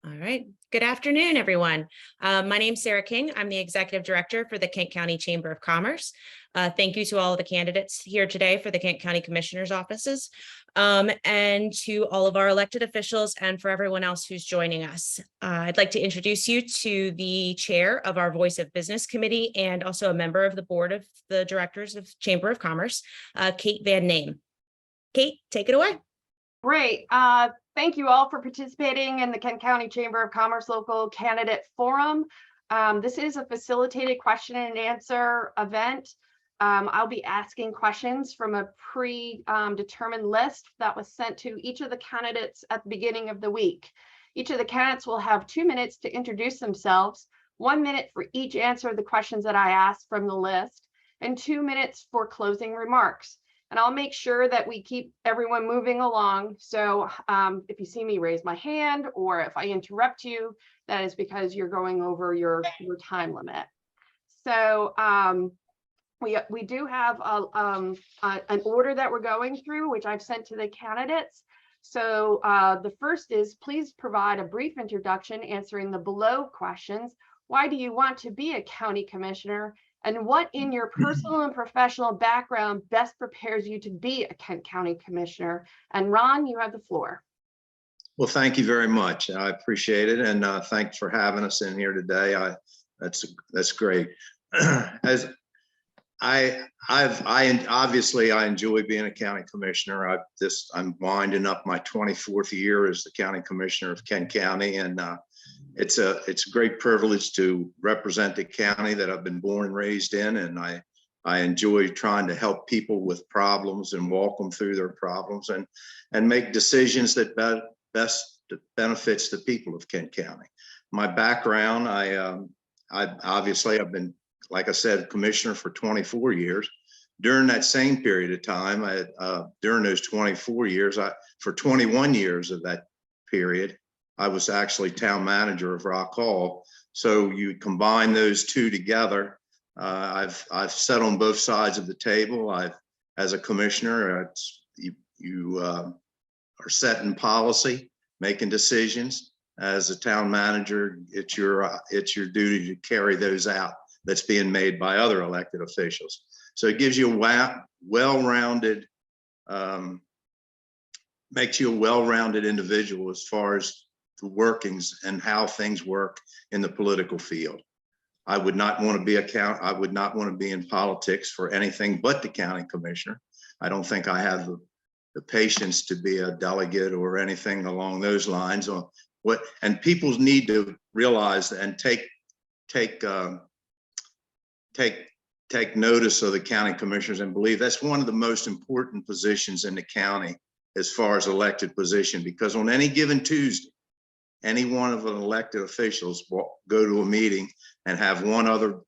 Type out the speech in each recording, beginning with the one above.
All right. Good afternoon, everyone. My name's Sarah King. I'm the Executive Director for the Kent County Chamber of Commerce. Thank you to all of the candidates here today for the Kent County Commissioner's offices, and to all of our elected officials and for everyone else who's joining us. I'd like to introduce you to the chair of our Voice of Business Committee and also a member of the Board of the Directors of Chamber of Commerce, Kate Van Name. Kate, take it away. Great. Thank you all for participating in the Kent County Chamber of Commerce Local Candidate Forum. This is a facilitated question and answer event. I'll be asking questions from a predetermined list that was sent to each of the candidates at the beginning of the week. Each of the candidates will have 2 minutes to introduce themselves, 1 minute for each answer of the questions that I asked from the list, and 2 minutes for closing remarks. And I'll make sure that we keep everyone moving along. So if you see me raise my hand or if I interrupt you, that is because you're going over your time limit. So we do have an order that we're going through, which I've sent to the candidates. So the first is, please provide a brief introduction answering the below questions. Why do you want to be a county commissioner? And what in your personal and professional background best prepares you to be a Kent County Commissioner? And Ron, you have the floor. Well, thank you very much. I appreciate it. And thanks for having us in here today. That's great. As obviously I enjoy being a county commissioner. I'm winding up my 24th year as the county commissioner of Kent County, and it's a great privilege to represent the county that I've been born and raised in, and I enjoy trying to help people with problems and walk them through their problems and make decisions that best benefits the people of Kent County. My background, I've been, like I said, commissioner for 24 years. During that same period of time, during those 24 years, for 21 years of that period, I was actually town manager of Rock Hall. So you combine those two together. I've sat on both sides of the table. As a commissioner, you are setting policy, making decisions. As a town manager, it's your duty to carry those out. That's being made by other elected officials. So it gives you a well-rounded, makes you a well-rounded individual as far as the workings and how things work in the political field. I would not want to be in politics for anything but the county commissioner. I don't think I have the patience to be a delegate or anything along those lines. And people need to realize and take notice of the county commissioners and believe that's one of the most important positions in the county as far as elected position, because on any given Tuesday, any one of the elected officials will go to a meeting and have one other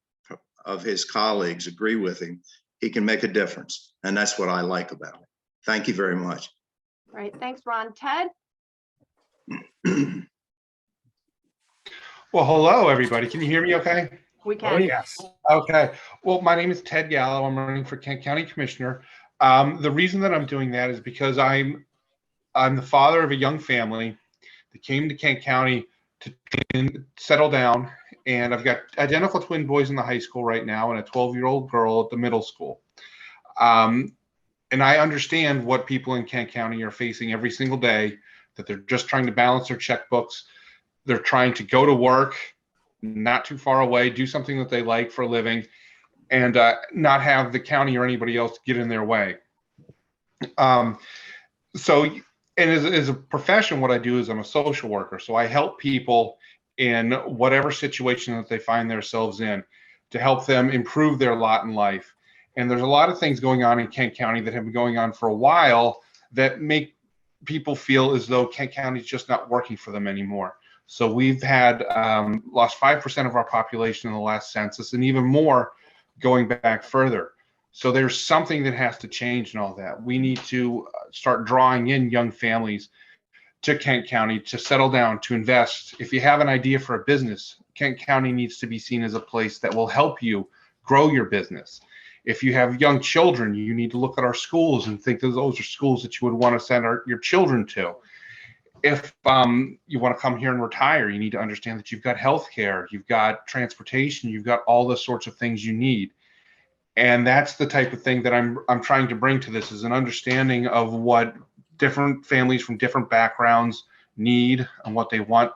of his colleagues agree with him. He can make a difference. And that's what I like about it. Thank you very much. All right, thanks, Ron. Ted? Well, hello, everybody. Can you hear me okay? We can. Oh, yes. Okay. Well, my name is Ted Gallo. I'm running for Kent County Commissioner. The reason that I'm doing that is because I'm the father of a young family that came to Kent County to settle down. And I've got identical twin boys in the high school right now and a 12-year-old girl at the middle school. And I understand what people in Kent County are facing every single day, that they're just trying to balance their checkbooks. They're trying to go to work not too far away, do something that they like for a living, and not have the county or anybody else get in their way. And as a profession, what I do is I'm a social worker. So I help people in whatever situation that they find themselves in to help them improve their lot in life. And there's a lot of things going on in Kent County that have been going on for a while that make people feel as though Kent County is just not working for them anymore. So we've had lost 5% of our population in the last census, and even more going back further. So there's something that has to change in all that. We need to start drawing in young families to Kent County to settle down, to invest. If you have an idea for a business, Kent County needs to be seen as a place that will help you grow your business. If you have young children, you need to look at our schools and think that those are schools that you would want to send your children to. if you want to come here and retire, you need to understand that you've got health care, you've got transportation, you've got all the sorts of things you need. And that's the type of thing that I'm trying to bring to this, is an understanding of what different families from different backgrounds need and what they want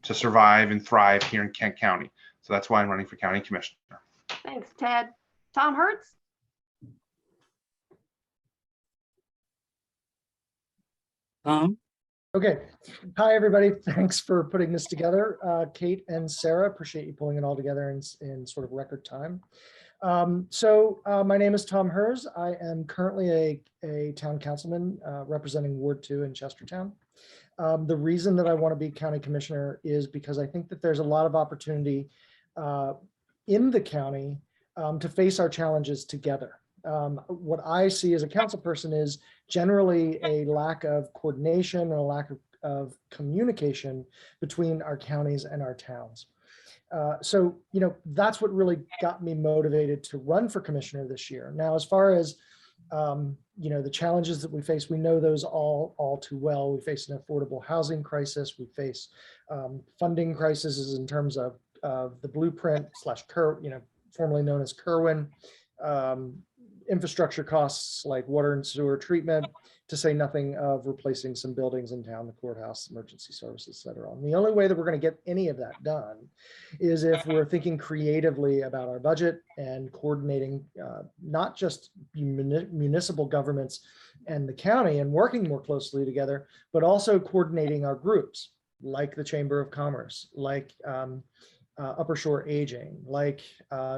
to survive and thrive here in Kent County. So that's why I'm running for county commissioner. Thanks, Ted. Tom Hertz? Okay. Hi, everybody. Thanks for putting this together. Kate and Sarah, appreciate you pulling it all together in sort of record time. My name is Tom Herz. I am currently a town councilman representing Ward 2 in Chestertown. The reason that I want to be county commissioner is because I think that there's a lot of opportunity in the county to face our challenges together. What I see as a council person is generally a lack of coordination and a lack of communication between our counties and our towns. That's what really got me motivated to run for commissioner this year. Now, as far as, the challenges that we face, we know those all too well. We face an affordable housing crisis. We face funding crises in terms of the blueprint / formerly known as Kerwin, infrastructure costs like water and sewer treatment, to say nothing of replacing some buildings in town, the courthouse, emergency services, et cetera. And the only way that we're going to get any of that done is if we're thinking creatively about our budget and coordinating not just municipal governments and the county and working more closely together, but also coordinating our groups like the Chamber of Commerce, like Upper Shore Aging, like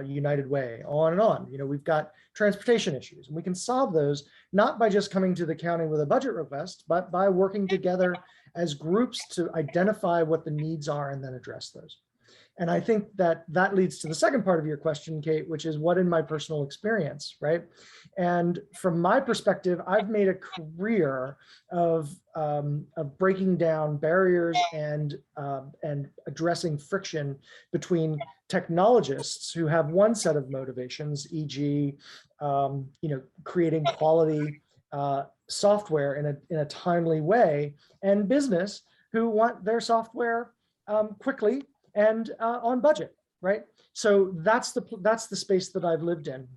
United Way, on and on. We've got transportation issues, and we can solve those not by just coming to the county with a budget request, but by working together as groups to identify what the needs are and then address those. And I think that leads to the second part of your question, Kate, which is what in my personal experience, right? And from my perspective, I've made a career of breaking down barriers and addressing friction between technologists who have one set of motivations, e.g., creating quality software in a timely way, and business who want their software quickly and on budget, right? So that's the space that I've lived in.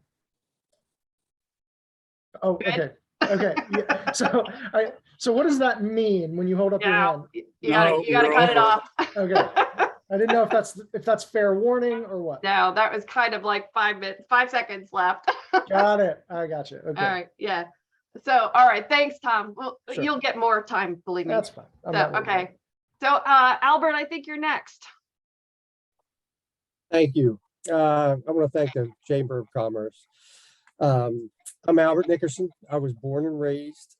Oh, okay. Okay. Yeah. So what does that mean when you hold up your hand? You gotta cut it off. Okay. I didn't know if that's fair warning or what. No, that was kind of like 5 seconds left. Got it. I got you. Okay. All right. Yeah. So, all right. Thanks, Tom. Well, Sure. You'll get more time, believe me. That's fine. I'm So, not worried about okay. So, Albert, I think you're next. Thank you. I want to thank the Chamber of Commerce. I'm Albert Nickerson. I was born and raised,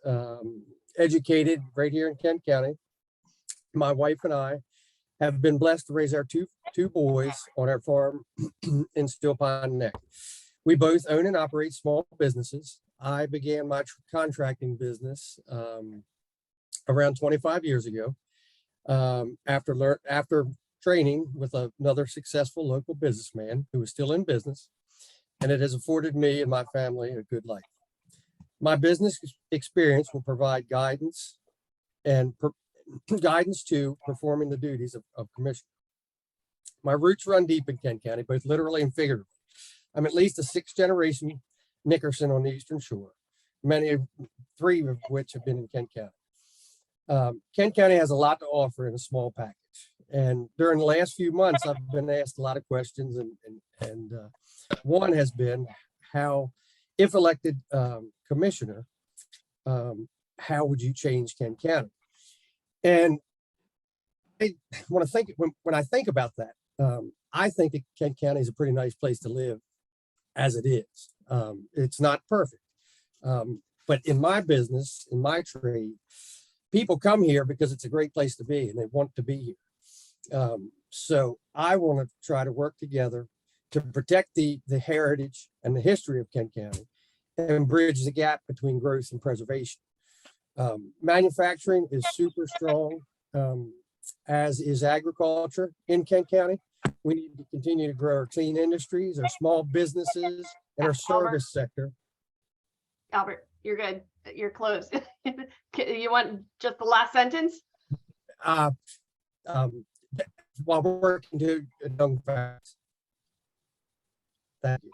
educated right here in Kent County. My wife and I have been blessed to raise our two boys on our farm in Steel Pine Neck. We both own and operate small businesses. I began my contracting business around 25 years ago after training with another successful local businessman who is still in business, and it has afforded me and my family a good life. My business experience will provide guidance to performing the duties of commissioner. My roots run deep in Kent County, both literally and figuratively. I'm at least a 6th generation Nickerson on the Eastern Shore, three of which have been in Kent County. Kent County has a lot to offer in a small package. And during the last few months, I've been asked a lot of questions, and one has been how, if elected commissioner, how would you change Kent County? And when I think about that, I think that Kent County is a pretty nice place to live as it is. It's not perfect, but in my business, in my trade, people come here because it's a great place to be and they want to be here. So I want to try to work together to protect the heritage and the history of Kent County and bridge the gap between growth and preservation. Manufacturing is super strong, as is agriculture in Kent County. We need to continue to grow our clean industries, our small businesses, and our service sector. Albert, you're good. You're close. You want just the last sentence? while working to young families. Thank you.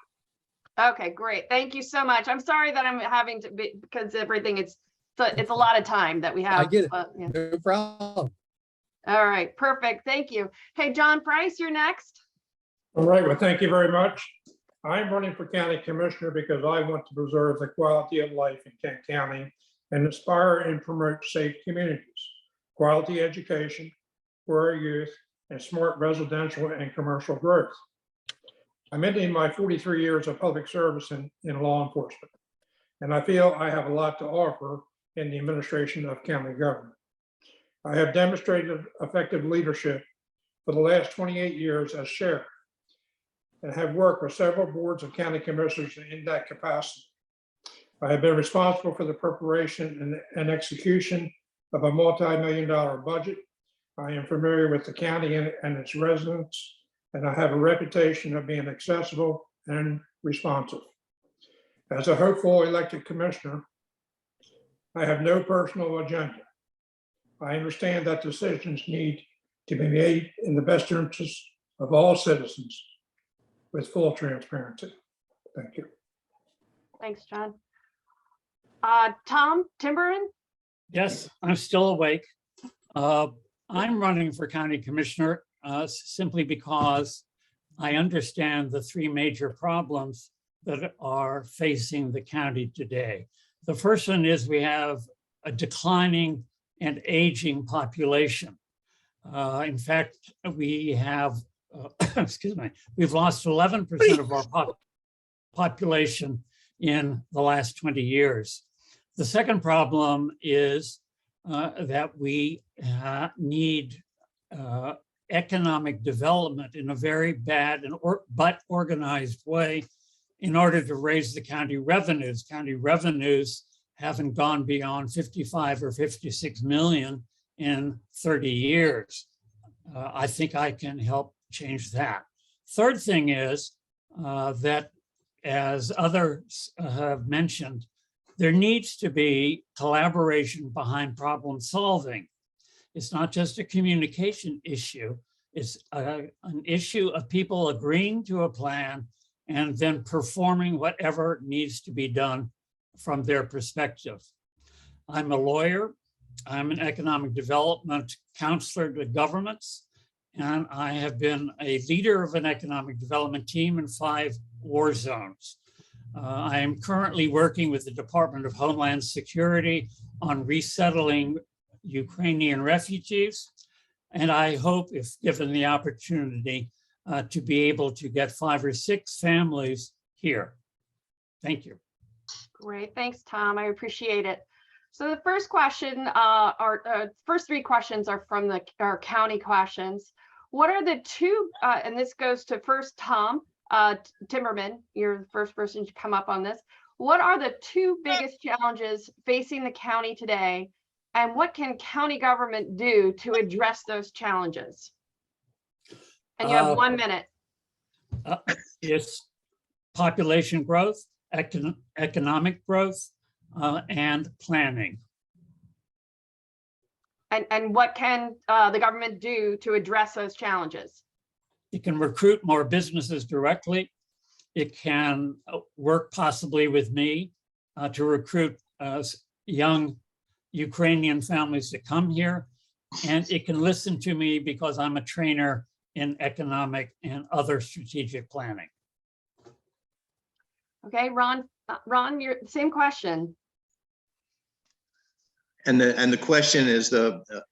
Okay, great. Thank you so much. I'm sorry that I'm having to be, because everything it's a lot of time that we have. I get it. Yeah. No problem. All right, perfect. Thank you. Hey, John Price, you're next. All right, well, thank you very much. I'm running for county commissioner because I want to preserve the quality of life in Kent County and inspire and promote safe communities, quality education for our youth, and smart residential and commercial growth. I'm ending my 43 years of public service in law enforcement, and I feel I have a lot to offer in the administration of county government. I have demonstrated effective leadership for the last 28 years as sheriff and have worked with several boards of county commissioners in that capacity. I have been responsible for the preparation and execution of a multi-million-dollar budget. I am familiar with the county and its residents, and I have a reputation of being accessible and responsive. As a hopeful elected commissioner, I have no personal agenda. I understand that decisions need to be made in the best interest of all citizens with full transparency. Thank you. Thanks, John. Tom Timberin? Yes, I'm still awake. I'm running for county commissioner simply because I understand the three major problems that are facing the county today. The first one is we have a declining and aging population. In fact, we have, excuse me, we've lost 11% of our population in the last 20 years. The second problem is that we need economic development in a very bad but organized way in order to raise the county revenues. County revenues haven't gone beyond 55 or 56 million in 30 years. I think I can help change that. Third thing is that, as others have mentioned, there needs to be collaboration behind problem solving. It's not just a communication issue. It's an issue of people agreeing to a plan and then performing whatever needs to be done from their perspective. I'm a lawyer. I'm an economic development counselor to governments, and I have been a leader of an economic development team in 5 war zones. I am currently working with the Department of Homeland Security on resettling Ukrainian refugees, and I hope, if given the opportunity, to be able to get 5 or 6 families here. Thank you. Great, thanks, Tom. I appreciate it. So the first question, first 3 questions are from our county questions. What are the 2, and this goes to first Tom Timmerman, you're the first person to come up on this. What are the 2 biggest challenges facing the county today, and what can county government do to address those challenges? And you have 1 minute. It's population growth, economic growth, and planning. And what can the government do to address those challenges? It can recruit more businesses directly. It can work possibly with me to recruit young Ukrainian families to come here. And it can listen to me because I'm a trainer in economic and other strategic planning. Okay, Ron, you're same question. And the question is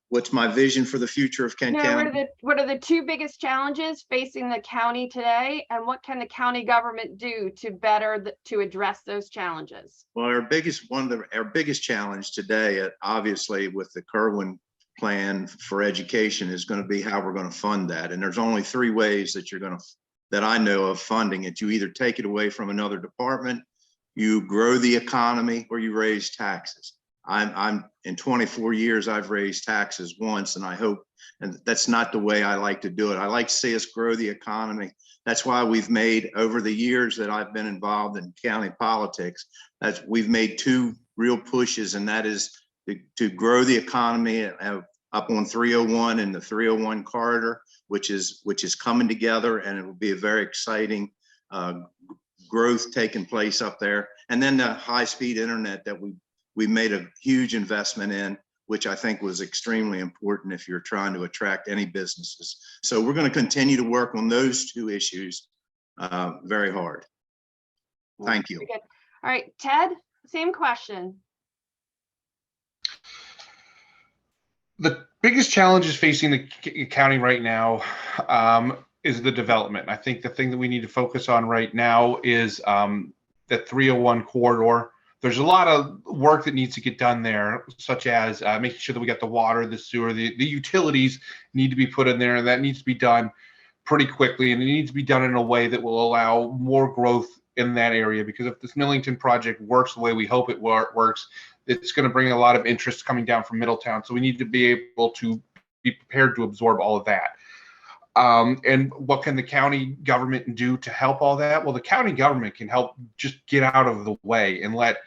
what's my vision for the future of Kent No, County? what are the 2 biggest challenges facing the county today, and what can the county government do to address those challenges? Well, our biggest challenge today, obviously with the Kerwin plan for education, is going to be how we're going to fund that. And there's only 3 ways that I know of funding it. You either take it away from another department, you grow the economy, or you raise taxes. I'm in 24 years, I've raised taxes once, and I hope, and that's not the way I like to do it. I like to see us grow the economy. That's why we've made, over the years that I've been involved in county politics, we've made 2 real pushes, and that is to grow the economy up on 301 and the 301 corridor, which is coming together, and it will be a very exciting growth taking place up there. And then the high-speed internet that we made a huge investment in, which I think was extremely important if you're trying to attract any businesses. So we're going to continue to work on those two issues very hard. Thank you. Very good. All right, Ted, same question. The biggest challenges facing the county right now is the development. I think the thing that we need to focus on right now is the 301 corridor. There's a lot of work that needs to get done there, such as making sure that we got the water, the sewer, the utilities need to be put in there, and that needs to be done pretty quickly. And it needs to be done in a way that will allow more growth in that area, because if this Millington project works the way we hope it works, it's going to bring a lot of interest coming down from Middletown. So we need to be able to be prepared to absorb all of that. And what can the county government do to help all that? Well, the county government can help just get out of the way and let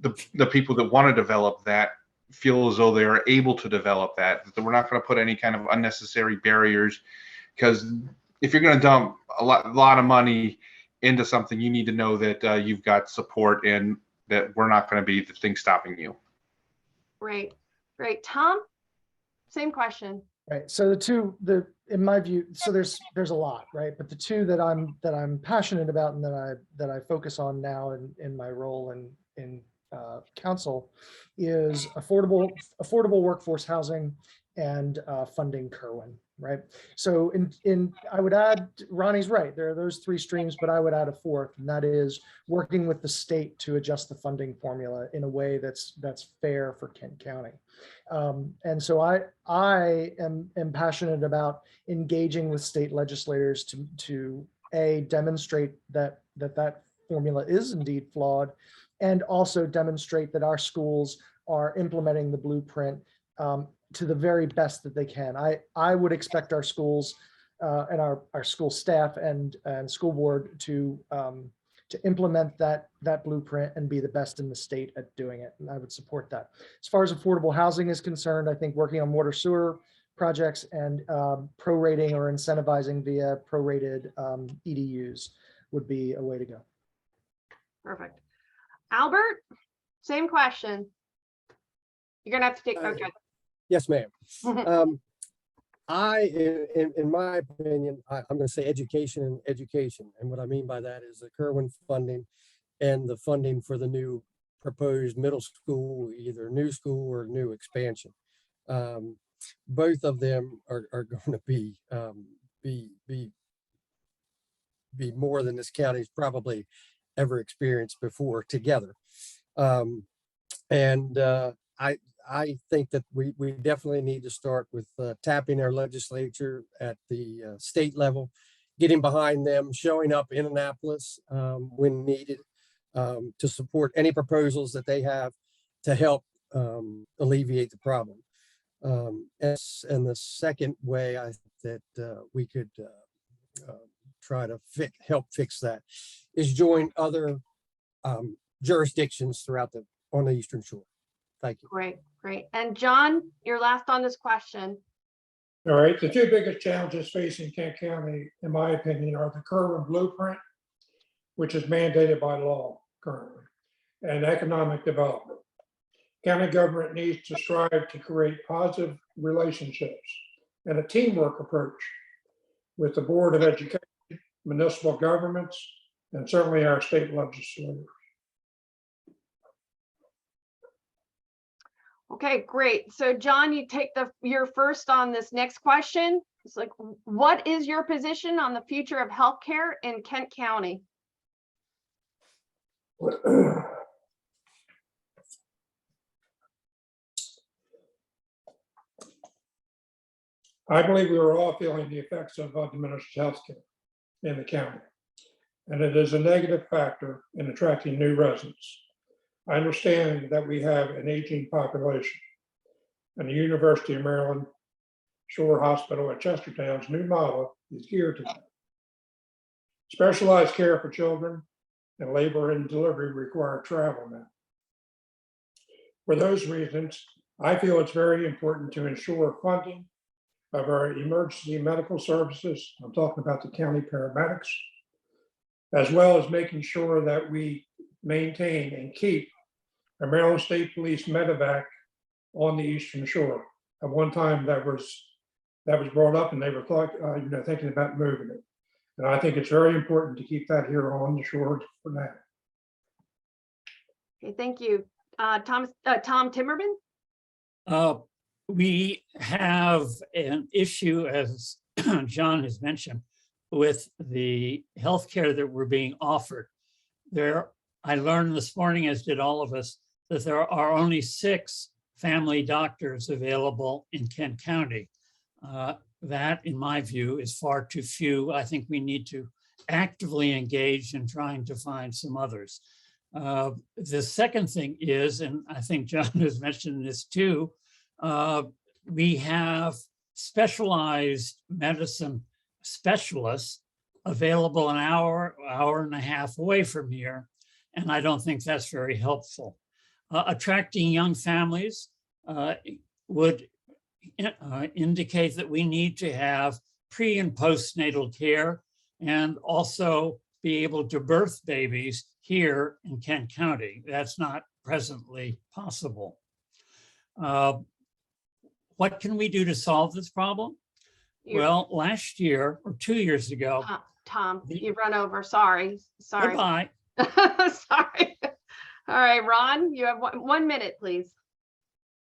the people that want to develop that feel as though they are able to develop that we're not going to put any kind of unnecessary barriers. Because if you're going to dump a lot of money into something, you need to know that you've got support and that we're not going to be the thing stopping you. Great. Tom, same question. Right. So in my view, so there's a lot, right? But the two that I'm passionate about and that I focus on now in my role in council is affordable workforce housing and funding Kerwin, right? So I would add, Ronnie's right, there are those three streams, but I would add a fourth, and that is working with the state to adjust the funding formula in a way that's fair for Kent County. And so I am passionate about engaging with state legislators to demonstrate that formula is indeed flawed, and also demonstrate that our schools are implementing the blueprint to the very best that they can. I would expect our schools and our school staff and school board to implement that blueprint and be the best in the state at doing it. And I would support that. As far as affordable housing is concerned, I think working on water sewer projects and prorating or incentivizing via prorated EDUs would be a way to go. Perfect. Albert, same question. You're gonna have to take, okay. Yes, ma'am. In my opinion, I'm going to say education. And what I mean by that is the Kerwin funding and the funding for the new proposed middle school, either new school or new expansion. Both of them are going to be more than this county's probably ever experienced before together. I think that we definitely need to start with tapping our legislature at the state level, getting behind them, showing up in Annapolis when needed to support any proposals that they have to help alleviate the problem. And the second way I think that we could try to help fix that is join other jurisdictions on the Eastern Shore. Thank you. Great. And John, you're last on this question. All right, the two biggest challenges facing Kent County, in my opinion, are the Kerwin blueprint, which is mandated by law currently, and economic development. County government needs to strive to create positive relationships and a teamwork approach with the Board of Education, municipal governments, and certainly our state legislators. Okay, great. So John, you take your first on this next question. It's like, what is your position on the future of healthcare in Kent County? I believe we are all feeling the effects of diminished healthcare in the county, and it is a negative factor in attracting new residents. I understand that we have an aging population, and the University of Maryland Shore Hospital at Chestertown's new model is geared to that. Specialized care for children and labor and delivery require travel now. For those reasons, I feel it's very important to ensure funding of our emergency medical services. I'm talking about the county paramedics, as well as making sure that we maintain and keep a Maryland State Police medevac on the Eastern Shore. At one time that was brought up and they were thinking about moving it. And I think it's very important to keep that here on the shore for now. Okay, thank you. Tom Timmerman? We have an issue, as John has mentioned, with the healthcare that we're being offered. I learned this morning, as did all of us, that there are only 6 family doctors available in Kent County. That, in my view, is far too few. I think we need to actively engage in trying to find some others. The second thing is, and I think John has mentioned this too, we have specialized medicine specialists available an hour and a half away from here. And I don't think that's very helpful. Attracting young families would indicate that we need to have pre and postnatal care and also be able to birth babies here in Kent County. That's not presently possible. What can we do to solve this problem? Well, last year or 2 years ago. Tom, you've run over. Sorry. Goodbye. Sorry. All right, Ron, you have 1 minute, please.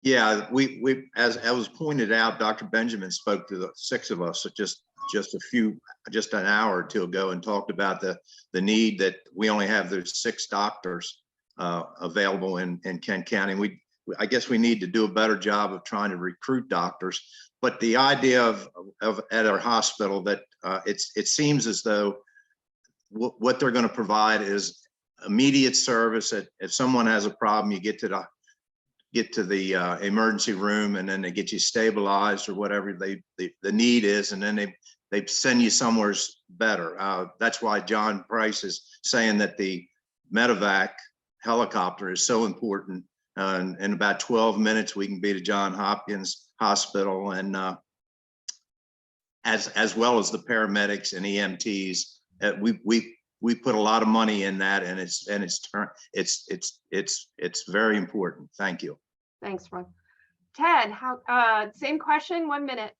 Yeah, we as was pointed out, Dr. Benjamin spoke to the 6 of us just an hour or 2 ago and talked about the need that we only have those 6 doctors available in Kent County. I guess we need to do a better job of trying to recruit doctors. But the idea of at our hospital that it seems as though what they're going to provide is immediate service. If someone has a problem, you get to the emergency room, and then they get you stabilized or whatever the need is, and then they send you somewhere better. That's why John Price is saying that the medevac helicopter is so important. In about 12 minutes, we can be to Johns Hopkins Hospital, and as well as the paramedics and EMTs. We put a lot of money in that, and it's very important. Thank you. Thanks, Ron. Ted, same question, 1 minute.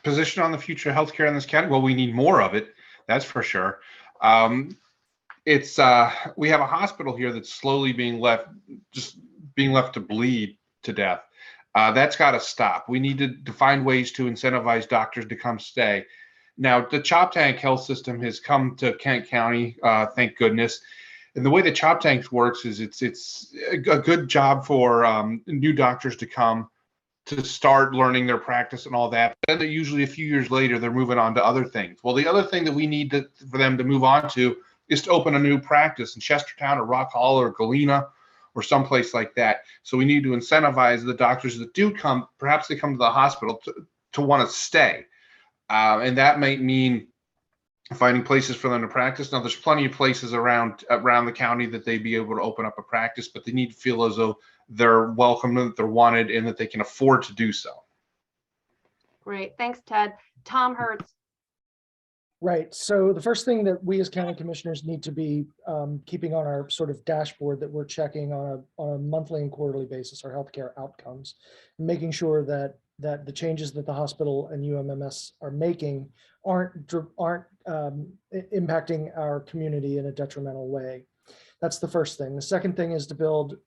Position on the future of healthcare in this county. Well, we need more of it. That's for sure. We have a hospital here that's slowly being left to bleed to death. That's got to stop. We need to find ways to incentivize doctors to come stay. Now, the Choptank Health System has come to Kent County, thank goodness. And the way the Choptank works is it's a good job for new doctors to come to start learning their practice and all that. Then they're usually a few years later, they're moving on to other things. Well, the other thing that we need for them to move on to is to open a new practice in Chestertown or Rock Hall or Galena or someplace like that. So we need to incentivize the doctors that do come, perhaps they come to the hospital to want to stay. And that might mean finding places for them to practice. Now, there's plenty of places around the county that they'd be able to open up a practice, but they need to feel as though they're welcome, that they're wanted, and that they can afford to do so. Great. Thanks, Ted. Tom Hertz. Right. So the first thing that we as county commissioners need to be keeping on our sort of dashboard that we're checking on a monthly and quarterly basis are healthcare outcomes, making sure that the changes that the hospital and UMMS are making aren't impacting our community in a detrimental way. That's the first thing. The second thing is to build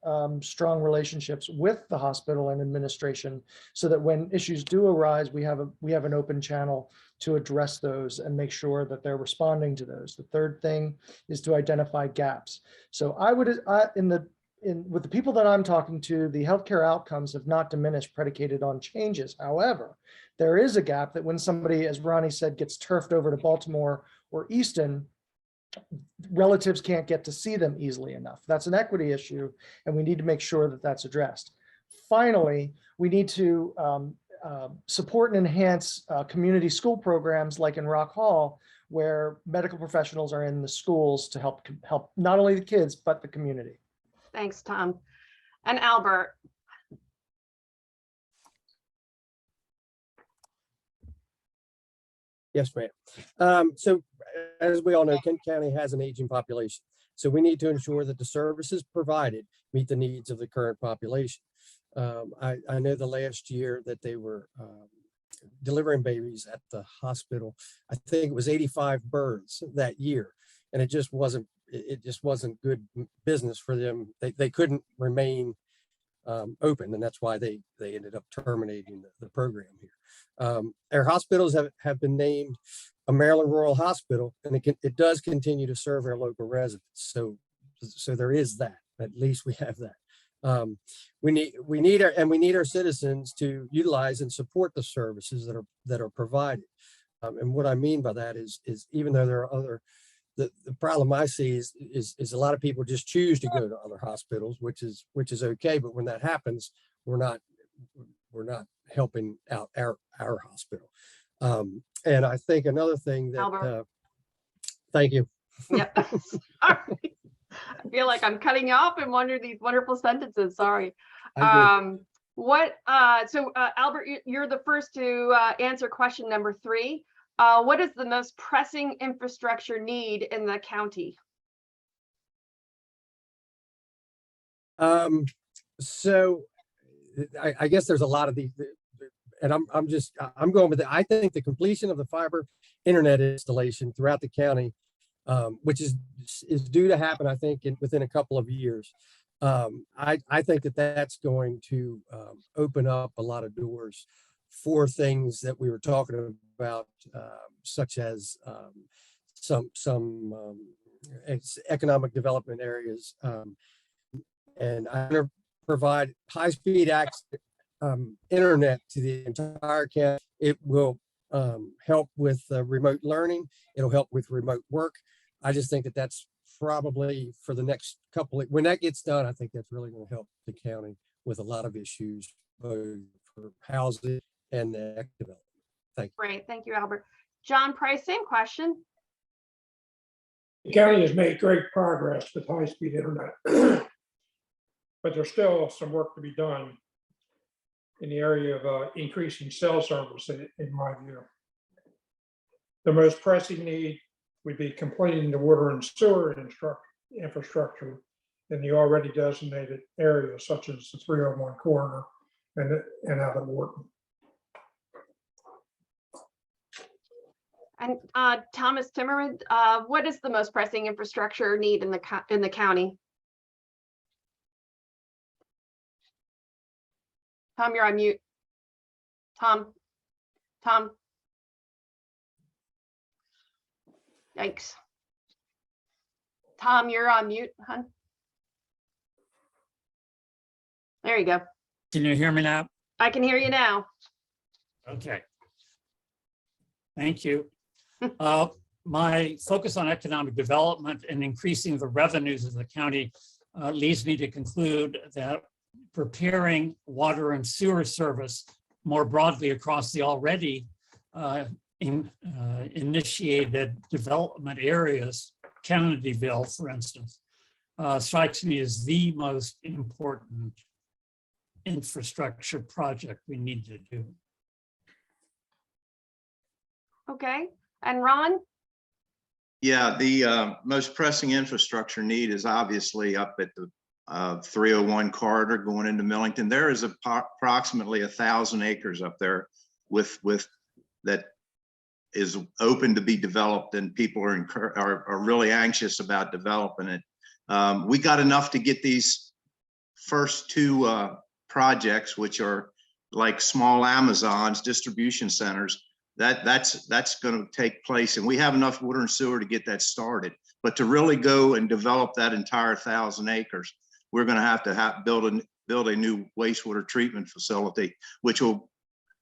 strong relationships with the hospital and administration so that when issues do arise, we have an open channel to address those and make sure that they're responding to those. The third thing is to identify gaps. So with the people that I'm talking to, the healthcare outcomes have not diminished predicated on changes. However, there is a gap that when somebody, as Ronnie said, gets turfed over to Baltimore or Easton, relatives can't get to see them easily enough. That's an equity issue, and we need to make sure that that's addressed. Finally, we need to support and enhance community school programs like in Rock Hall, where medical professionals are in the schools to help not only the kids, but the community. Thanks, Tom. And Albert. Yes, ma'am. So as we all know, Kent County has an aging population. So we need to ensure that the services provided meet the needs of the current population. I know the last year that they were delivering babies at the hospital, I think it was 85 births that year. And it just wasn't good business for them. They couldn't remain open, and that's why they ended up terminating the program here. Our hospitals have been named a Maryland Rural Hospital, and it does continue to serve our local residents. So there is that. At least we have that. We need our citizens to utilize and support the services that are provided. And what I mean by that is even though there are other, the problem I see is a lot of people just choose to go to other hospitals, which is okay. But when that happens, we're not helping out our hospital. And I think another thing that, Albert. Thank you. Yep. Sorry. I feel like I'm cutting you off in one of these wonderful sentences. Sorry. I'm good. Albert, you're the first to answer question number 3. What is the most pressing infrastructure need in the county? So I guess there's a lot of these, and I'm going with it. I think the completion of the fiber internet installation throughout the county, which is due to happen, I think, within a couple of years. I think that's going to open up a lot of doors for things that we were talking about, such as some economic development areas, and I'm going to provide high-speed access internet to the entire county. It will help with remote learning. It'll help with remote work. I just think that that's probably for the next when that gets done, I think that's really going to help the county with a lot of issues, both for housing and the economic development. Thank you. Great. Thank you, Albert. John Price, same question. The county has made great progress with high-speed internet, but there's still some work to be done in the area of increasing cell service, in my view. The most pressing need would be completing the water and sewer infrastructure in the already designated areas, such as the 301 corridor and out of Wharton. And Thomas Timmerman, what is the most pressing infrastructure need in the county? Tom, you're on mute. Tom. Yikes. Tom, you're on mute, hon. There you go. Can you hear me now? I can hear you now. Okay. Thank you. My focus on economic development and increasing the revenues of the county leads me to conclude that preparing water and sewer service more broadly across the already initiated development areas, Kennedyville, for instance, strikes me as the most important infrastructure project we need to do. Okay. And Ron? Yeah, the most pressing infrastructure need is obviously up at the 301 corridor going into Millington. There is approximately 1,000 acres up there with that is open to be developed, and people are really anxious about developing it. We got enough to get these first 2 projects, which are like small Amazons, distribution centers. That's going to take place, and we have enough water and sewer to get that started. But to really go and develop that entire 1,000 acres, we're going to have build a new wastewater treatment facility, which will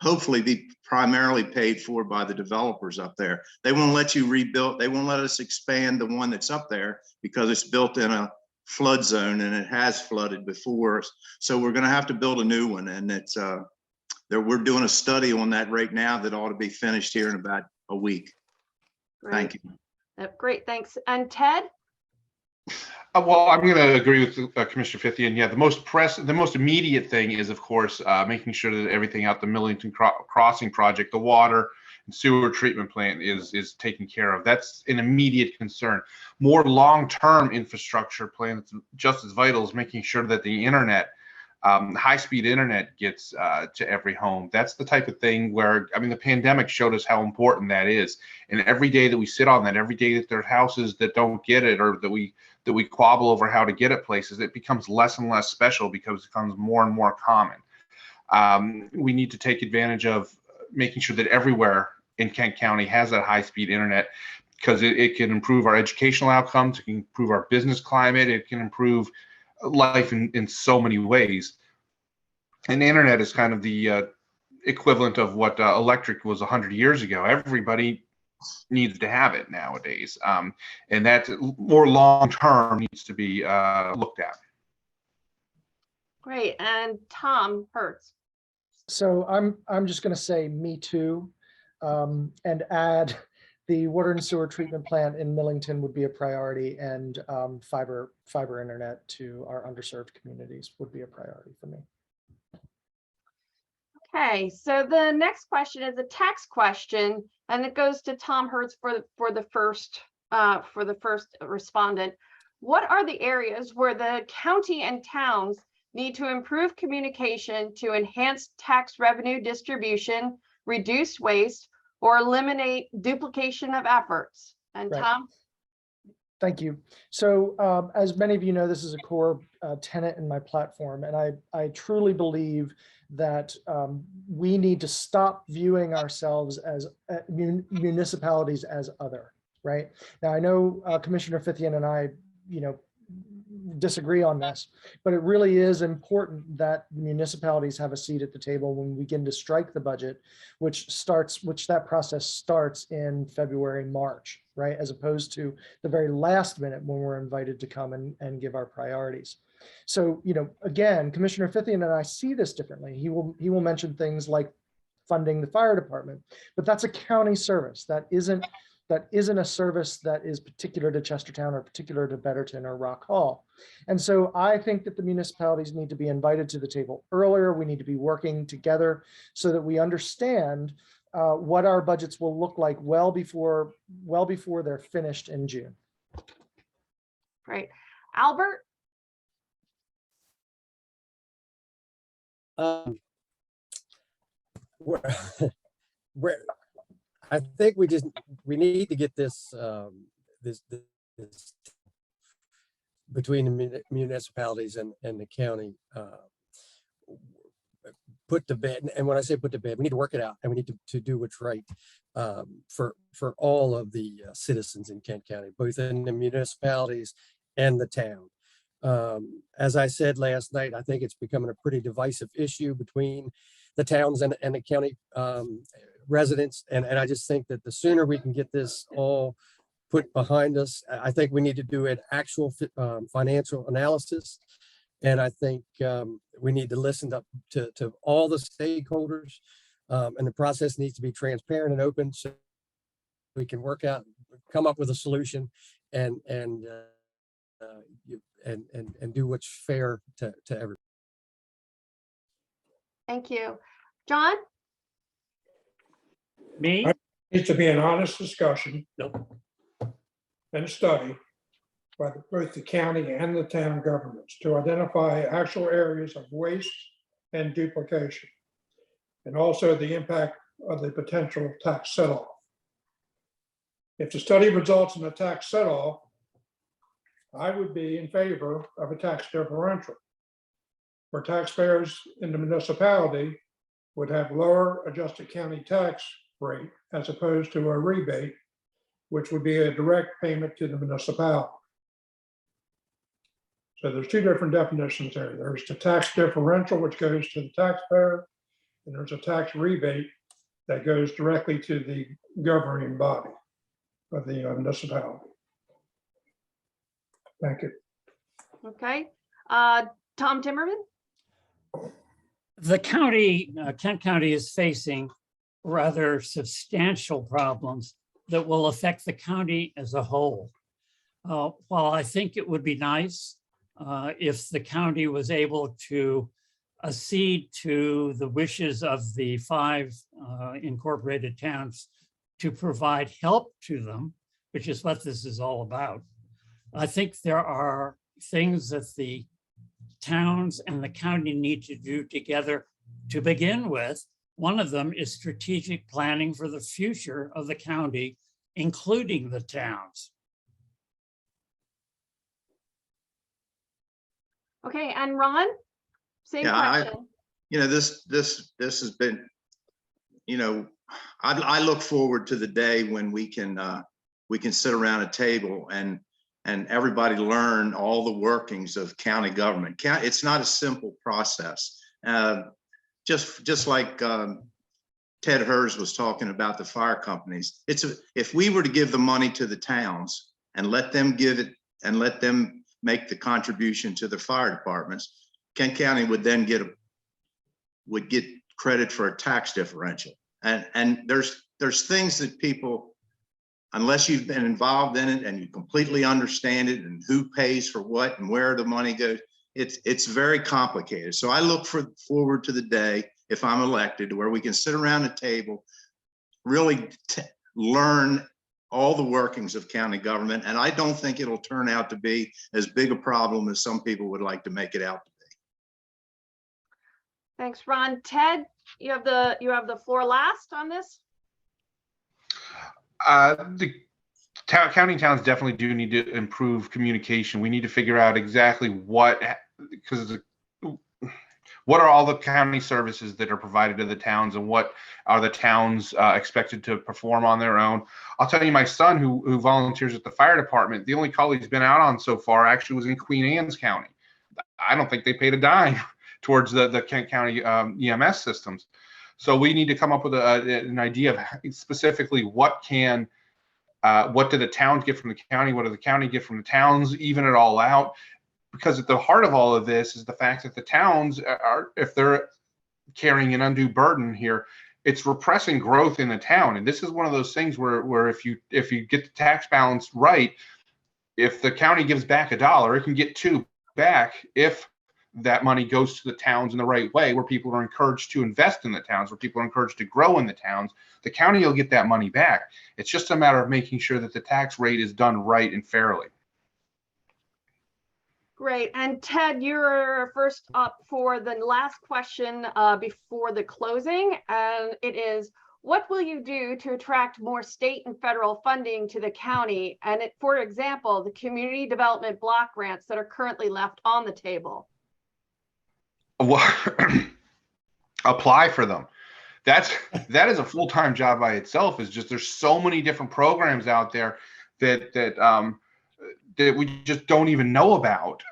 hopefully be primarily paid for by the developers up there. They won't let you rebuild. They won't let us expand the one that's up there because it's built in a flood zone and it has flooded before. So we're going to have to build a new one, and it's we're doing a study on that right now that ought to be finished here in about a week. Great. Thank you. Great, thanks. And Ted? Well, I'm going to agree with Commissioner Fithian. Yeah, the most immediate thing is, of course, making sure that everything out the Millington Crossing project, the water and sewer treatment plant is taken care of. That's an immediate concern. More long-term infrastructure plan that's just as vital is making sure that the internet, high-speed internet gets to every home. That's the type of thing where, I mean, the pandemic showed us how important that is. And every day that we sit on that, every day that there are houses that don't get it, or that we quabble over how to get it places, it becomes less and less special because it becomes more and more common. We need to take advantage of making sure that everywhere in Kent County has that high-speed internet, because it can improve our educational outcomes, it can improve our business climate, it can improve life in so many ways. And the internet is kind of the equivalent of what electric was 100 years ago. Everybody needs to have it nowadays, and that more long-term needs to be looked at. Great. And Tom Hertz. So I'm just going to say me too, and add the water and sewer treatment plant in Millington would be a priority, and fiber internet to our underserved communities would be a priority for me. Okay, so the next question is a text question, and it goes to Tom Hertz for the first respondent. What are the areas where the county and towns need to improve communication to enhance tax revenue distribution, reduce waste, or eliminate duplication of efforts? And Right. Tom? Thank you. So as many of you know, this is a core tenet in my platform, and I truly believe that we need to stop viewing ourselves as municipalities as other, right? Now, I know Commissioner Fithian and I, disagree on this, but it really is important that municipalities have a seat at the table when we begin to strike the budget, which that process starts in February, March, right? As opposed to the very last minute when we're invited to come and give our priorities. So, again, Commissioner Fithian and I see this differently. He will mention things like funding the fire department, but that's a county service. That isn't a service that is particular to Chestertown or particular to Betterton or Rock Hall. And so I think that the municipalities need to be invited to the table earlier. We need to be working together so that we understand what our budgets will look like well before they're finished in June. Great. Albert? I think we need to get this this between the municipalities and the county put to bed. And when I say put to bed, we need to work it out, and we need to do what's right for all of the citizens in Kent County, both in the municipalities and the town. As I said last night, I think it's becoming a pretty divisive issue between the towns and the county residents. And I just think that the sooner we can get this all put behind us, I think we need to do an actual financial analysis. And I think we need to listen to all the stakeholders, and the process needs to be transparent and open so we can come up with a solution and do what's fair to everyone. Thank you. John? Me? Needs to be an honest discussion Nope. and study by both the county and the town governments to identify actual areas of waste and duplication, and also the impact of the potential of tax set-off. If the study results in a tax set-off, I would be in favor of a tax differential, where taxpayers in the municipality would have lower adjusted county tax rate as opposed to a rebate, which would be a direct payment to the municipality. So there's two different definitions there. There's the tax differential, which goes to the taxpayer, and there's a tax rebate that goes directly to the governing body of the municipality. Thank you. Okay. Tom Timmerman? The county, Kent County is facing rather substantial problems that will affect the county as a whole. While I think it would be nice if the county was able to accede to the wishes of the 5 incorporated towns to provide help to them, which is what this is all about. I think there are things that the towns and the county need to do together to begin with. One of them is strategic planning for the future of the county, including the towns. Okay, and Ron, same Yeah, question. this has been, I look forward to the day when we can sit around a table and everybody learn all the workings of county government. It's not a simple process. Just like Ted Hers was talking about the fire companies. If we were to give the money to the towns and let them give it and let them make the contribution to the fire departments, Kent County would then get credit for a tax differential. And there's things that people, unless you've been involved in it and you completely understand it and who pays for what and where the money goes, it's very complicated. So I look forward to the day, if I'm elected, where we can sit around a table, really learn all the workings of county government. And I don't think it'll turn out to be as big a problem as some people would like to make it out to be. Thanks, Ron. Ted, you have the floor last on this. The county towns definitely do need to improve communication. We need to figure out exactly what are all the county services that are provided to the towns, and what are the towns expected to perform on their own. I'll tell you, my son who volunteers at the fire department, the only call he's been out on so far actually was in Queen Anne's County. I don't think they paid a dime towards the Kent County EMS systems. So we need to come up with an idea of specifically what do the towns get from the county? What do the county get from the towns? Even it all out. Because at the heart of all of this is the fact that the towns are, if they're carrying an undue burden here, it's repressing growth in the town. And this is one of those things where if you get the tax balance right, if the county gives back $1, it can get 2 back if that money goes to the towns in the right way, where people are encouraged to invest in the towns, where people are encouraged to grow in the towns. The county will get that money back. It's just a matter of making sure that the tax rate is done right and fairly. Great. And Ted, you're first up for the last question before the closing. And it is, what will you do to attract more state and federal funding to the county? And for example, the community development block grants that are currently left on the table. Well, apply for them. That is a full-time job by itself. Is just there's so many different programs out there that we just don't even know about.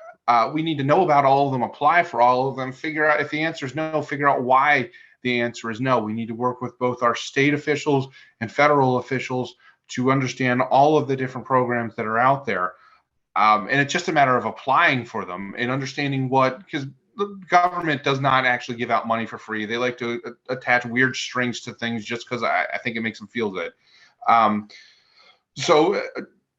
We need to know about all of them, apply for all of them, figure out if the answer is no, figure out why the answer is no. We need to work with both our state officials and federal officials to understand all of the different programs that are out there. And it's just a matter of applying for them and understanding because the government does not actually give out money for free. They like to attach weird strings to things just because I think it makes them feel good.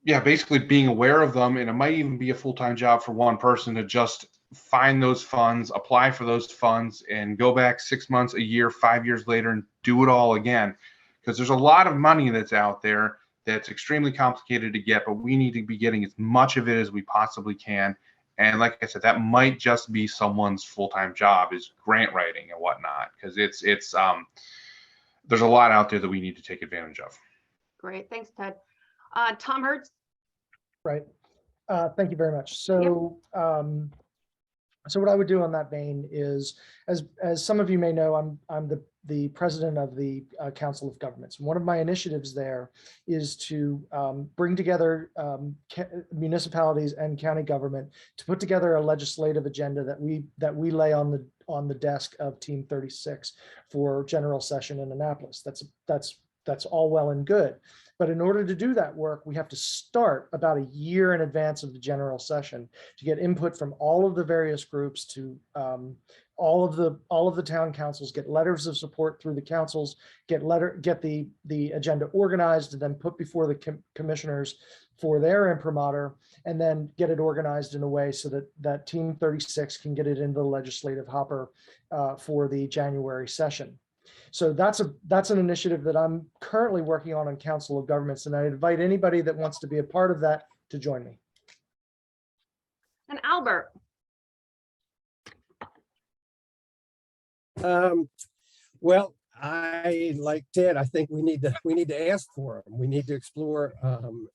Yeah, basically being aware of them, and it might even be a full-time job for one person to just find those funds, apply for those funds, and go back 6 months, a year, 5 years later and do it all again. Because there's a lot of money that's out there that's extremely complicated to get, but we need to be getting as much of it as we possibly can. And like I said, that might just be someone's full-time job, is grant writing and whatnot, because it's there's a lot out there that we need to take advantage of. Great, thanks, Ted. Tom Hertz. Right. Thank you very much. So, so what I would do on that vein is, as some of you may know, I'm the president of the Council of Governments. One of my initiatives there is to bring together municipalities and county government to put together a legislative agenda that we lay on the desk of Team 36 for general session in Annapolis. That's that's all well and good. But in order to do that work, we have to start about a year in advance of the general session to get input from all of the various groups, to all of the town councils, get letters of support through the councils, get the agenda organized and then put before the commissioners for their imprimatur, and then get it organized in a way so that Team 36 can get it into the legislative hopper for the January session. So that's an initiative that I'm currently working on Council of Governments, and I invite anybody that wants to be a part of that to join me. And Albert. Well, I, like Ted, I think we need to ask for them. We need to explore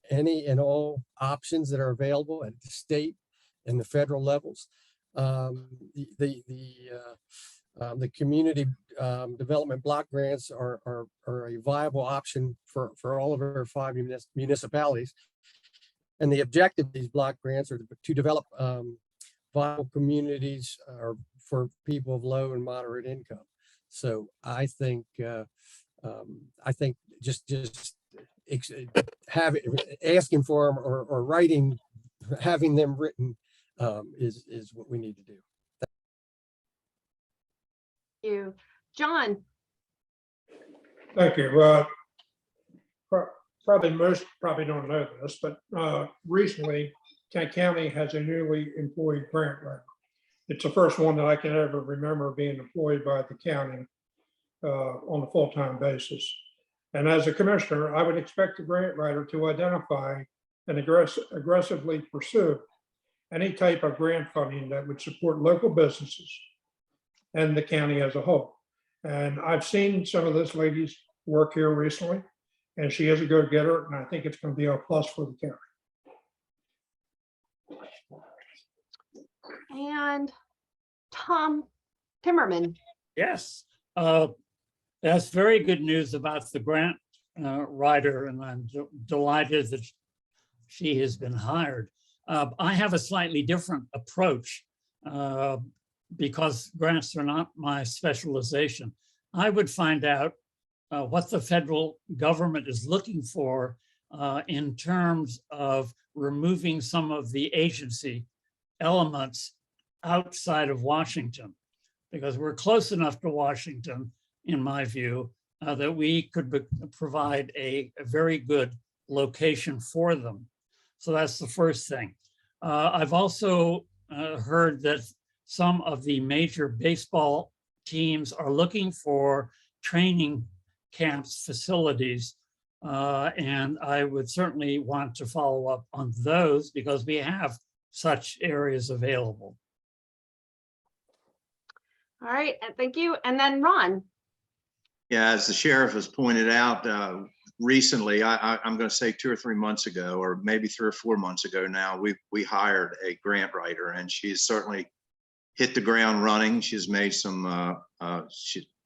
any and all options that are available at the state and the federal levels. The community development block grants are a viable option for all of our 5 municipalities. And the objective of these block grants are to develop viable communities for people of low and moderate income. So I think just asking for them or writing, having them written is what we need to do. Thank you. John. Thank you. Probably most don't know this, but recently Kent County has a newly employed grant writer. It's the first one that I can ever remember being employed by the county on a full-time basis. And as a commissioner, I would expect the grant writer to identify and aggressively pursue any type of grant funding that would support local businesses and the county as a whole. And I've seen some of this lady's work here recently, and she is a go-getter, and I think it's going to be a plus for the county. And Tom Timmerman. Yes, that's very good news about the grant writer, and I'm delighted that she has been hired. I have a slightly different approach because grants are not my specialization. I would find out what the federal government is looking for in terms of removing some of the agency elements outside of Washington, because we're close enough to Washington, in my view, that we could provide a very good location for them. So that's the first thing. I've also heard that some of the major baseball teams are looking for training camps facilities, and I would certainly want to follow up on those because we have such areas available. All right, and thank you. And then Ron. Yeah, as the sheriff has pointed out, recently, I'm going to say 2 or 3 months ago, or maybe 3 or 4 months ago now, we hired a grant writer, and she's certainly hit the ground running. She's made some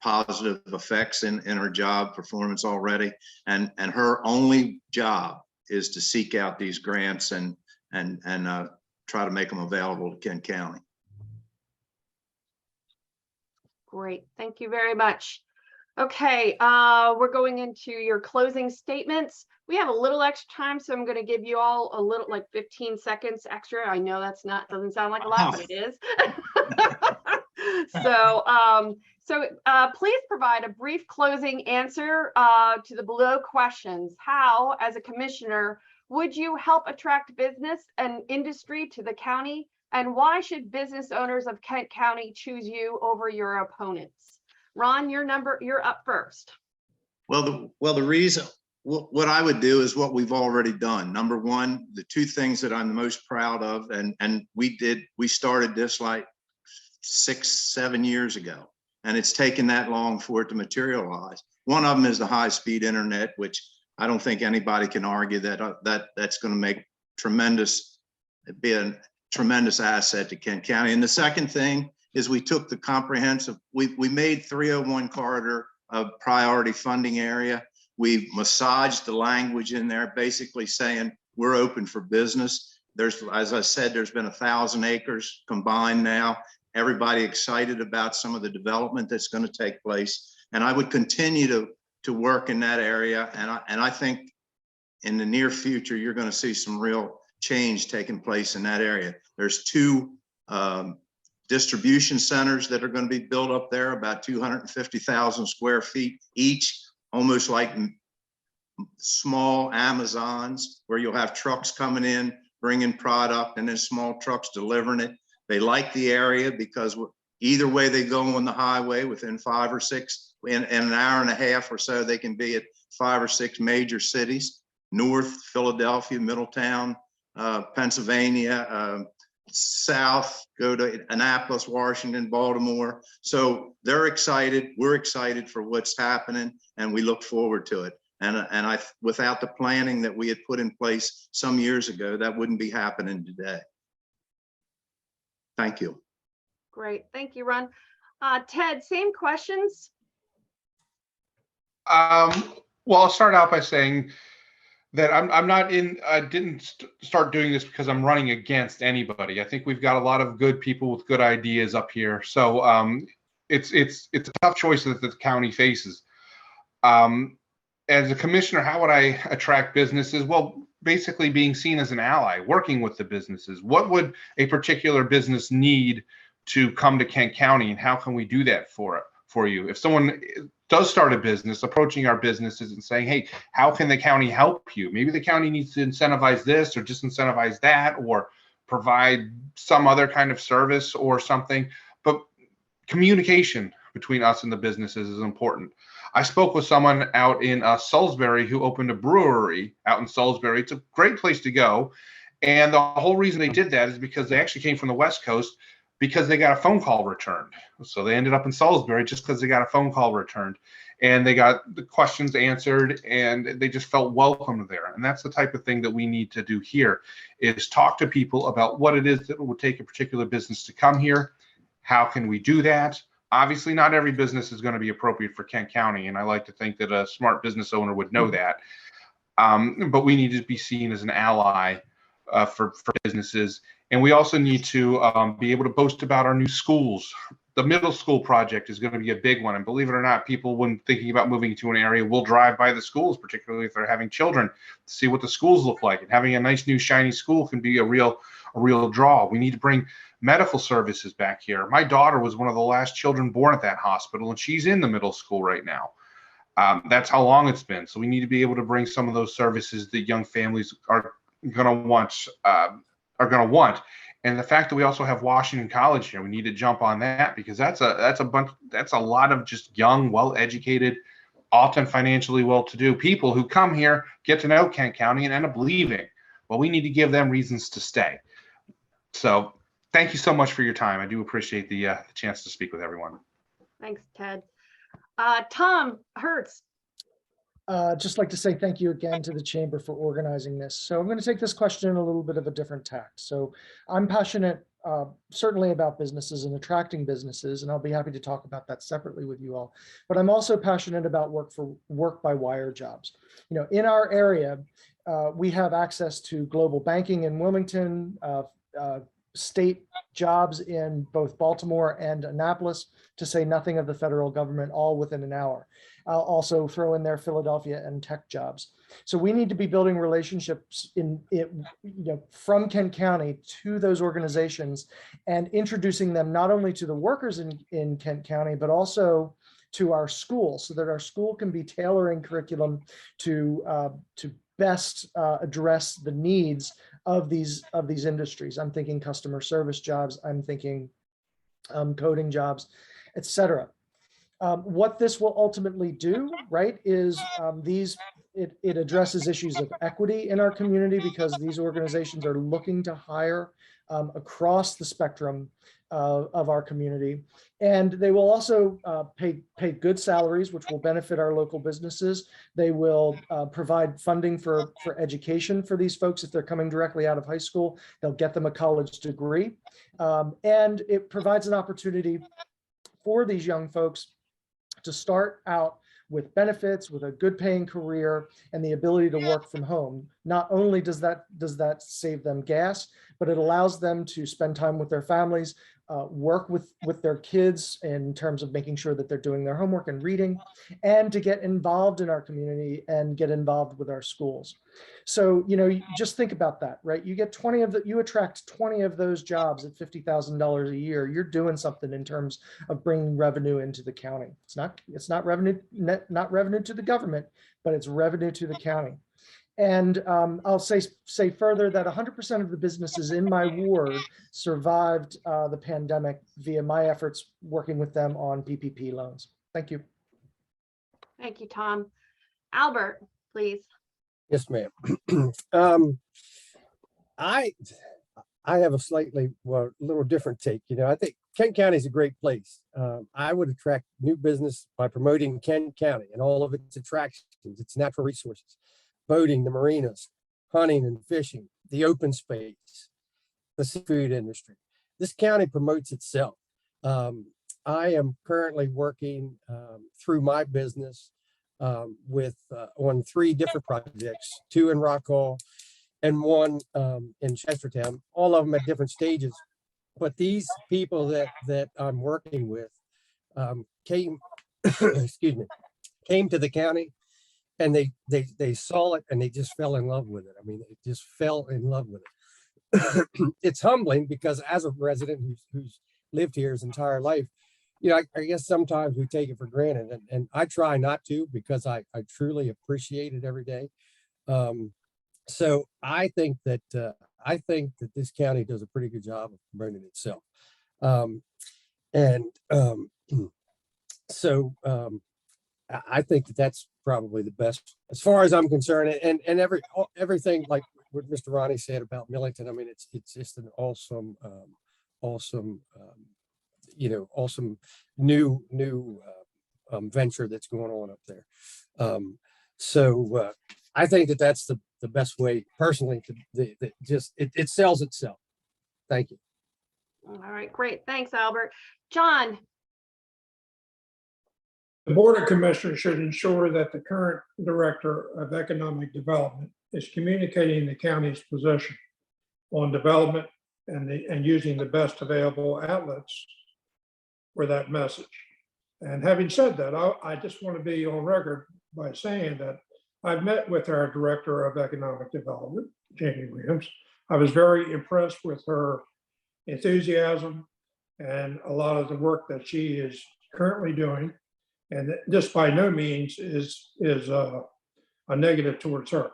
positive effects in her job performance already, and her only job is to seek out these grants and try to make them available to Kent County. Great, thank you very much. Okay, we're going into your closing statements. We have a little extra time, so I'm going to give you all a little, like 15 seconds extra. I know that's not, doesn't sound like a lot, but it is. So please provide a brief closing answer to the below questions. How, as a commissioner, would you help attract business and industry to the county? And why should business owners of Kent County choose you over your opponents? Ron, you're up first. Well, the reason, what I would do is what we've already done. Number one, the 2 things that I'm the most proud of, and we started this like 6-7 years ago, and it's taken that long for it to materialize. One of them is the high-speed internet, which I don't think anybody can argue that that's going to be a tremendous asset to Kent County. And the second thing is we took the comprehensive, we made 301 corridor a priority funding area. We massaged the language in there, basically saying we're open for business. There's, as I said, there's been 1,000 acres combined now. Everybody excited about some of the development that's going to take place. And I would continue to work in that area. And I think in the near future, you're going to see some real change taking place in that area. There's two distribution centers that are going to be built up there, about 250,000 square feet each, almost like small Amazons, where you'll have trucks coming in, bringing product, and then small trucks delivering it. They like the area because either way they go on the highway, within 5 or 6, in an hour and a half or so, they can be at 5 or 6 major cities: North, Philadelphia, Middletown, Pennsylvania, south, go to Annapolis, Washington, Baltimore. So they're excited. We're excited for what's happening, and we look forward to it. And without the planning that we had put in place some years ago, that wouldn't be happening today. Thank you. Great. Thank you, Ron. Ted, same questions? Well, I'll start out by saying that I'm not in, I didn't start doing this because I'm running against anybody. I think we've got a lot of good people with good ideas up here. So it's a tough choice that the county faces. As a commissioner, how would I attract businesses? Well, basically being seen as an ally, working with the businesses. What would a particular business need to come to Kent County, and how can we do that for you? If someone does start a business, approaching our businesses and saying, hey, how can the county help you? Maybe the county needs to incentivize this or disincentivize that, or provide some other kind of service or something. But communication between us and the businesses is important. I spoke with someone out in Salisbury who opened a brewery out in Salisbury. It's a great place to go. And the whole reason they did that is because they actually came from the West Coast, because they got a phone call returned. So they ended up in Salisbury just because they got a phone call returned, and they got the questions answered, and they just felt welcome there. And that's the type of thing that we need to do here, is talk to people about what it is that would take a particular business to come here. How can we do that? Obviously, not every business is going to be appropriate for Kent County, and I like to think that a smart business owner would know that. But we need to be seen as an ally for businesses. And we also need to be able to boast about our new schools. The middle school project is going to be a big one. And believe it or not, people, when thinking about moving to an area, will drive by the schools, particularly if they're having children, to see what the schools look like. And having a nice new shiny school can be a real draw. We need to bring medical services back here. My daughter was one of the last children born at that hospital, and she's in the middle school right now. That's how long it's been. So we need to be able to bring some of those services that young families are going to want. And the fact that we also have Washington College here, we need to jump on that, because that's a lot of just young, well-educated, often financially well-to-do people who come here, get to know Kent County, and end up leaving. Well, we need to give them reasons to stay. So thank you so much for your time. I do appreciate the chance to speak with everyone. Thanks, Ted. Tom Hertz. Just like to say thank you again to the Chamber for organizing this. So I'm going to take this question in a little bit of a different tact. So I'm passionate certainly about businesses and attracting businesses, and I'll be happy to talk about that separately with you all. But I'm also passionate about work by wire jobs. You know, in our area, we have access to global banking in Wilmington, state jobs in both Baltimore and Annapolis, to say nothing of the federal government, all within an hour. I'll also throw in there Philadelphia and tech jobs. So we need to be building relationships from Kent County to those organizations, and introducing them not only to the workers in Kent County, but also to our school, so that our school can be tailoring curriculum to best address the needs of these industries. I'm thinking customer service jobs, I'm thinking coding jobs, etc. What this will ultimately do, right, is it addresses issues of equity in our community, because these organizations are looking to hire across the spectrum of our community. And they will also pay good salaries, which will benefit our local businesses. They will provide funding for education for these folks. If they're coming directly out of high school, they'll get them a college degree. And it provides an opportunity for these young folks to start out with benefits, with a good paying career, and the ability to work from home. Not only does that save them gas, but it allows them to spend time with their families, work with their kids in terms of making sure that they're doing their homework and reading, and to get involved in our community and get involved with our schools. So, you just think about that, right? You get you attract 20 of those jobs at $50,000 a year. You're doing something in terms of bringing revenue into the county. It's not revenue, not revenue to the government, but it's revenue to the county. And I'll say further that 100% of the businesses in my ward survived the pandemic via my efforts working with them on PPP loans. Thank you. Thank you, Tom. Albert, please. Yes, ma'am. I have a slightly, little different take. I think Kent County is a great place. I would attract new business by promoting Kent County and all of its attractions, its natural resources, boating, the marinas, hunting and fishing, the open space, the seafood industry. This county promotes itself. I am currently working through my business with on 3 different projects, 2 in Rock Hall and 1 in Chestertown, all of them at different stages. But these people that I'm working with came, excuse me, came to the county, and they saw it and they just fell in love with it. I mean, they just fell in love with it. It's humbling because as a resident who's lived here his entire life, I guess sometimes we take it for granted, and I try not to, because I truly appreciate it every day. So I think that this county does a pretty good job of promoting itself. I think that that's probably the best as far as I'm concerned. And everything like what Mr. Ronnie said about Millington. I mean, it's just an awesome, awesome new venture that's going on up there. I think that's the best way personally to it sells itself. Thank you. All right, great. Thanks, Albert. John. The Board of Commissioners should ensure that the current Director of Economic Development is communicating the county's position on development and using the best available outlets for that message. And having said that, I just want to be on record by saying that I've met with our Director of Economic Development, Jamie Williams. I was very impressed with her enthusiasm and a lot of the work that she is currently doing. And this by no means is a negative towards her.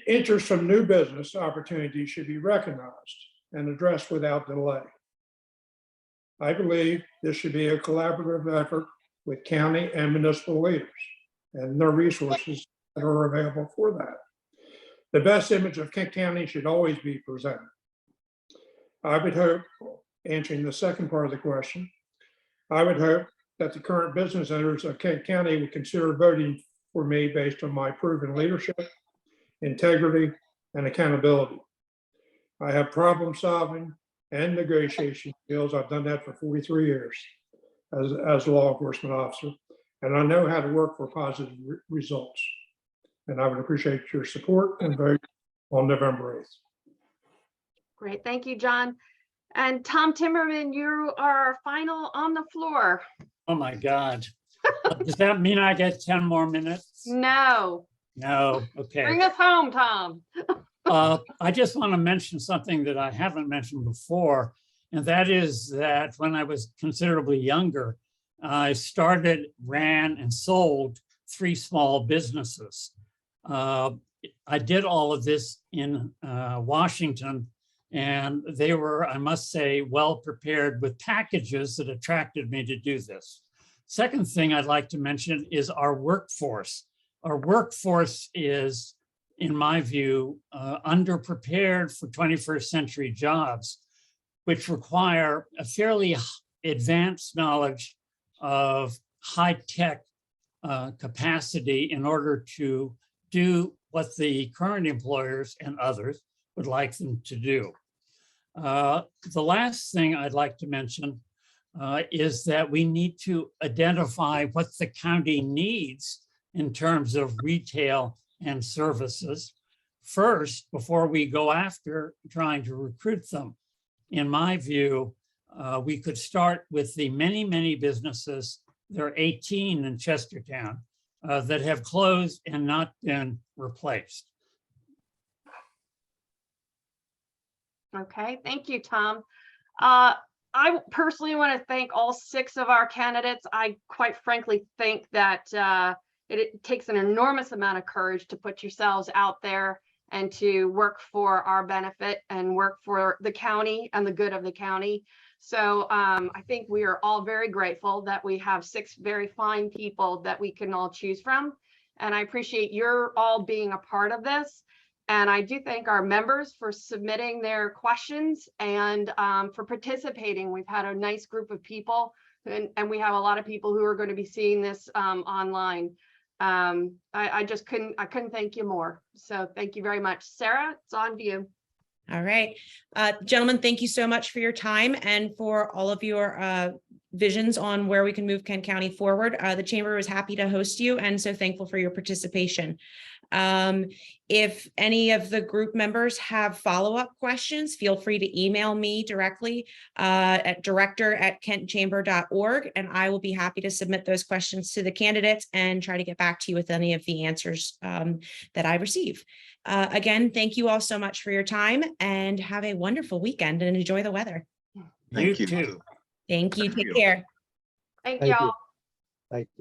Interest from new business opportunities should be recognized and addressed without delay. I believe this should be a collaborative effort with county and municipal leaders and their resources that are available for that. The best image of Kent County should always be presented. I would hope, answering the second part of the question, I would hope that the current business owners of Kent County would consider voting for me based on my proven leadership, integrity, and accountability. I have problem solving and negotiation skills. I've done that for 43 years as a law enforcement officer, and I know how to work for positive results. And I would appreciate your support and vote on November 8th. Great, thank you, John. And Tom Timmerman, you are final on the floor. Oh my God. Does that mean I get 10 more minutes? No. No, okay. Bring us home, Tom. I just want to mention something that I haven't mentioned before, and that is that when I was considerably younger, I started, ran, and sold 3 small businesses. I did all of this in Washington, and they were, I must say, well prepared with packages that attracted me to do this. Second thing I'd like to mention is our workforce. Our workforce is, in my view, underprepared for 21st century jobs, which require a fairly advanced knowledge of high-tech capacity in order to do what the current employers and others would like them to do. The last thing I'd like to mention is that we need to identify what the county needs in terms of retail and services first before we go after trying to recruit them. in my view, we could start with the many, many businesses, there are 18 in Chestertown, that have closed and not been replaced. Okay, thank you, Tom. I personally want to thank all 6 of our candidates. I quite frankly think that it takes an enormous amount of courage to put yourselves out there and to work for our benefit and work for the county and the good of the county. So I think we are all very grateful that we have 6 very fine people that we can all choose from. And I appreciate your all being a part of this. And I do thank our members for submitting their questions and for participating. We've had a nice group of people, and we have a lot of people who are going to be seeing this online. I couldn't thank you more. So thank you very much. Sarah, it's on to you. All right, gentlemen, thank you so much for your time and for all of your visions on where we can move Kent County forward. The Chamber was happy to host you and so thankful for your participation. If any of the group members have follow-up questions, feel free to email me directly at director@kentchamber.org, and I will be happy to submit those questions to the candidates and try to get back to you with any of the answers that I receive. Again, thank you all so much for your time and have a wonderful weekend and enjoy the weather. Thank you. You too. Thank you. Thank Take you. care. Thank Thank you. y'all. Thank you.